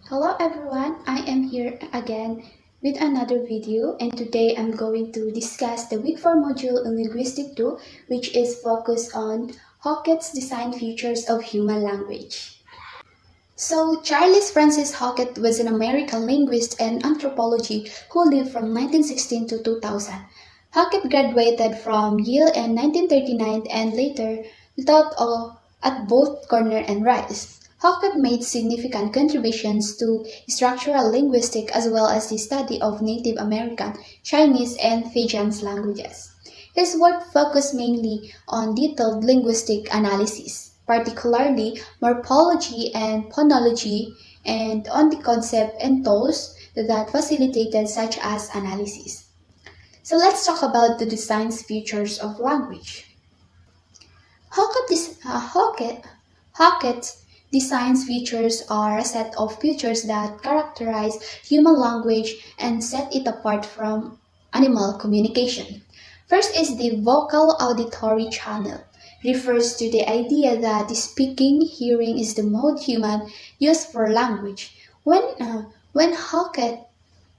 Hello everyone, I am here again with another video, and today I'm going to discuss the Week 4 module in Linguistics 2, which is focused on Hockett's design features of human language. So Charles Francis Hockett was an American linguist and anthropologist who lived from 1916 to 2000. Hockett graduated from Yale in 1939 and later taught at both Cornell and Rice. Hockett made significant contributions to structural linguistics as well as the study of Native American, Chinese, and Fijian languages. His work focused mainly on detailed linguistic analysis, particularly morphology and phonology, and on the concept and tools that facilitated such as analysis. So let's talk about the design features of language. Hockett's design features are a set of features that characterize human language and set it apart from animal communication. First is the vocal auditory channel. Refers to the idea that speaking, hearing is the mode human use for language. When Hockett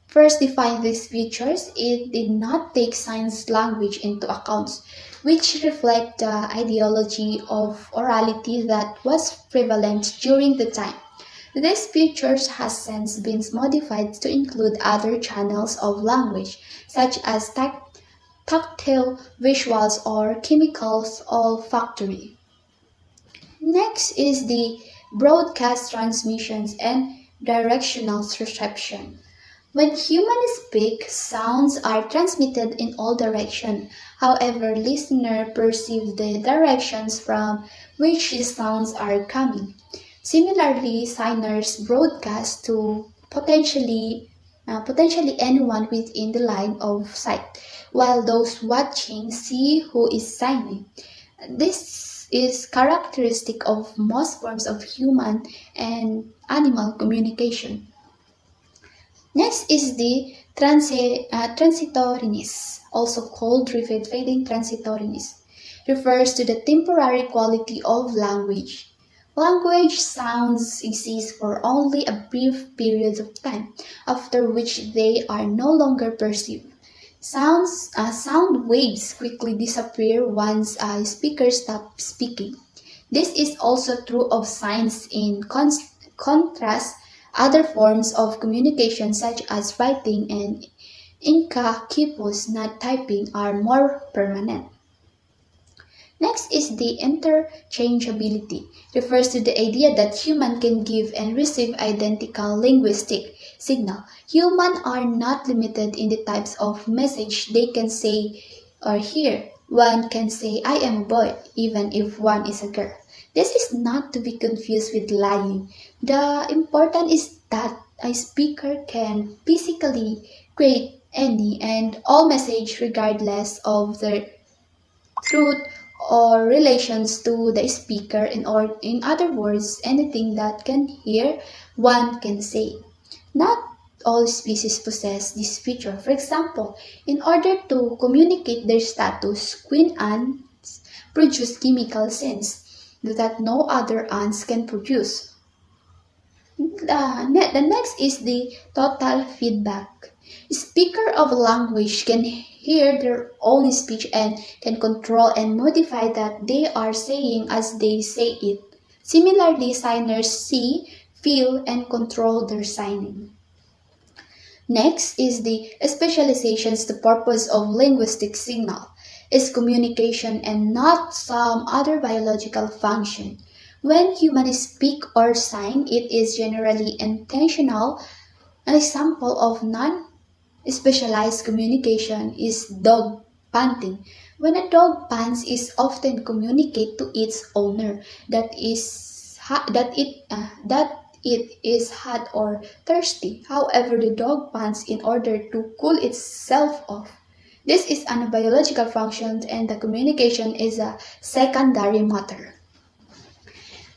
first defined these features, it did not take science language into account, which reflect the ideology of orality that was prevalent during the time. These features has since been modified to include other channels of language, such as tactile, visuals, or chemicals olfactory. Next is the broadcast transmissions and directional reception. When humans speak, sounds are transmitted in all directions. However, listeners perceive the directions from which the sounds are coming. Similarly, signers broadcast to potentially anyone within the line of sight, while those watching see who is signing. This is characteristic of most forms of human and animal communication. Next is the transitoriness, also called rapid fading transitoriness, refers to the temporary quality of language. Language sounds exist for only a brief period of time, after which they are no longer perceived. Sound waves quickly disappear once a speaker stops speaking. This is also true of signs. In contrast, other forms of communication such as writing and Inca quipus, not typing, are more permanent. Next is the interchangeability. Refers to the idea that human can give and receive identical linguistic signal. Humans are not limited in the types of message they can say or hear. One can say, I am a boy, even if one is a girl. This is not to be confused with lying. The important is that a speaker can physically create any and all message regardless of their truth or relations to the speaker, in other words, anything that can hear, one can say. Not all species possess this feature. For example, in order to communicate their status, queen ants produce chemical scents that no other ants can produce. The next is the total feedback. Speaker of language can hear their own speech and can control and modify that they are saying as they say it. Similarly, signers see, feel, and control their signing. Next is the specializations. The purpose of linguistic signal is communication and not some other biological function. When humans speak or sign, it is generally intentional. An example of non-specialized communication is dog panting. When a dog pants, is often communicate to its owner that it is hot or thirsty. However, the dog pants in order to cool itself off. This is a biological function and the communication is a secondary matter.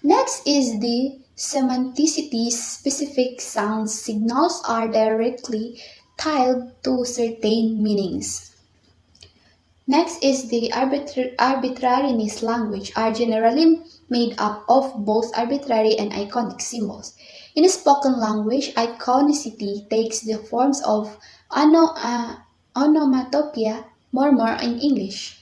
Next is the semanticity. Specific sound signals are directly tied to certain meanings. Next is the arbitrariness. Language are generally made up of both arbitrary and iconic symbols. In a spoken language, iconicity takes the forms of onomatopoeia, murmur in English.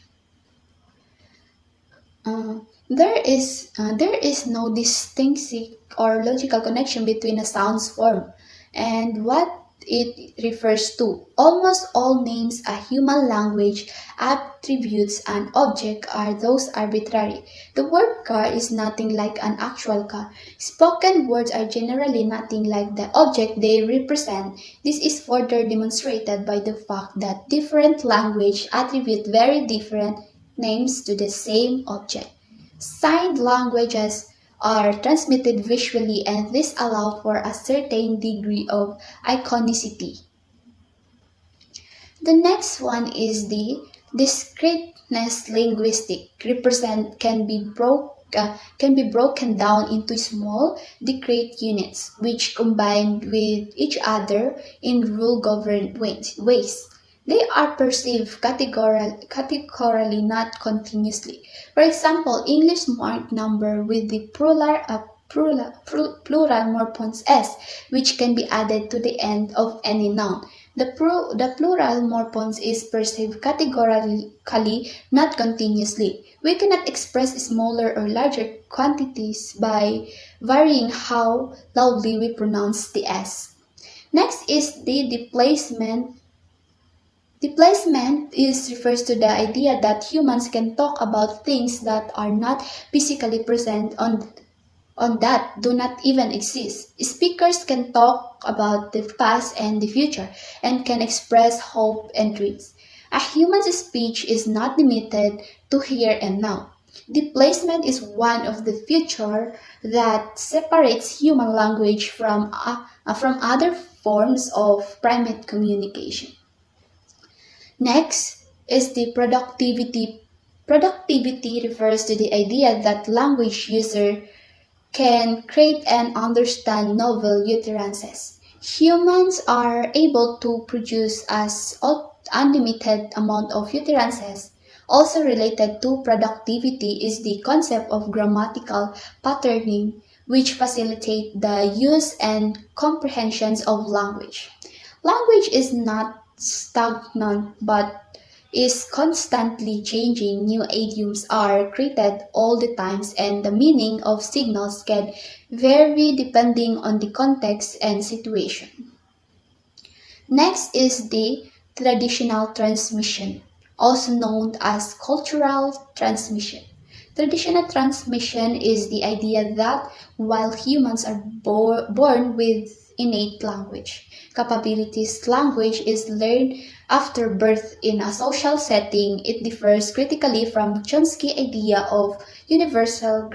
There is no distinctive or logical connection between a sound's form and what it refers to. Almost all names a human language attributes an object are those arbitrary. The word car is nothing like an actual car. Spoken words are generally nothing like the object they represent. This is further demonstrated by the fact that different languages attribute very different names to the same object. Signed languages are transmitted visually and this allows for a certain degree of iconicity. The next one is the discreteness linguistic. Represent can be broken down into small, discrete units, which combine with each other in rule-governed ways. They are perceived categorically, not continuously. For example, English marked number with the plural morphemes s, which can be added to the end of any noun. The plural morphemes is perceived categorically, not continuously. We cannot express smaller or larger quantities by varying how loudly we pronounce the s. Next is the displacement. Displacement refers to the idea that humans can talk about things that are not physically present on that do not even exist. Speakers can talk about the past and the future and can express hope and dreams. A human's speech is not limited to here and now. Displacement is one of the features that separates human language from other forms of primate communication. Next is the productivity. Productivity refers to the idea that language user can create and understand novel utterances. Humans are able to produce as unlimited amount of utterances. Also related to productivity is the concept of grammatical patterning, which facilitate the use and comprehensions of language. Language is not stagnant but is constantly changing. New idioms are created all the times and the meaning of signals can vary depending on the context and situation. Next is the traditional transmission, also known as cultural transmission. Traditional transmission is the idea that while humans are born with innate language capabilities, language is learned after birth in a social setting. It differs critically from Chomsky's idea of universal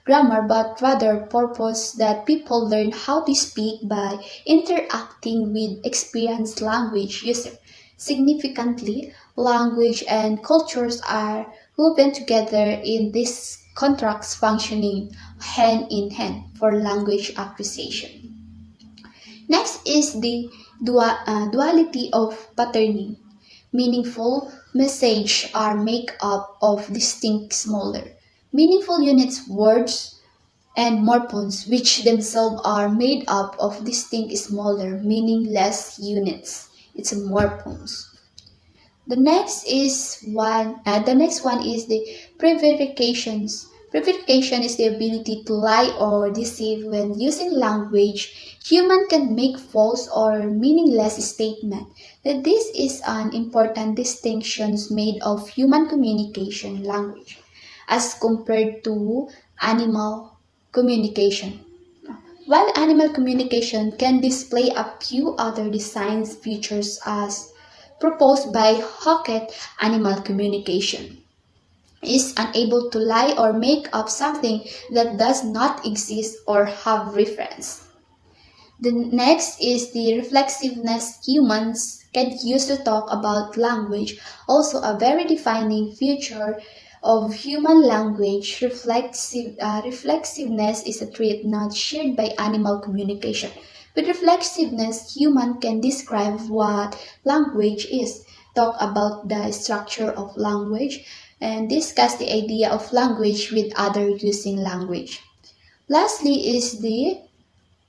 grammar, but rather purpose that people learn how to speak by interacting with experienced language users. Significantly, language and cultures are woven together in these contracts functioning hand in hand for language acquisition. Next is the duality of patterning. Meaningful messages are made up of distinct smaller, meaningful units, words, and morphemes, which themselves are made up of distinct smaller, meaningless units. It's morphemes. The next one is the prevarications. Prevarication is the ability to lie or deceive when using language. Human can make false or meaningless statement. That this is an important distinction made of human communication language as compared to animal communication. While animal communication can display a few other design features as proposed by Hackett, animal communication is unable to lie or make up something that does not exist or have reference. The next is the reflexiveness humans can use to talk about language, also a very defining feature of human language. Reflexiveness is a trait not shared by animal communication. With reflexiveness, human can describe what language is, talk about the structure of language, and discuss the idea of language with other using language. Lastly is the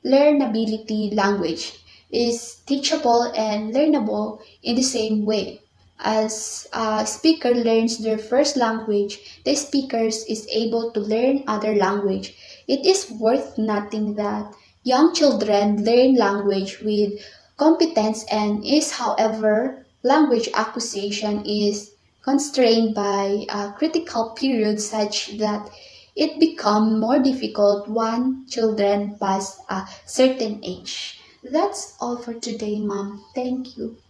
learnability language is teachable and learnable in the same way. As a speaker learns their first language, the speaker is able to learn other language. It is worth noting that young children learn language with competence and is, however, language acquisition is constrained by a critical period such that it becomes more difficult when children pass a certain age. That's all for today, Mom. Thank you.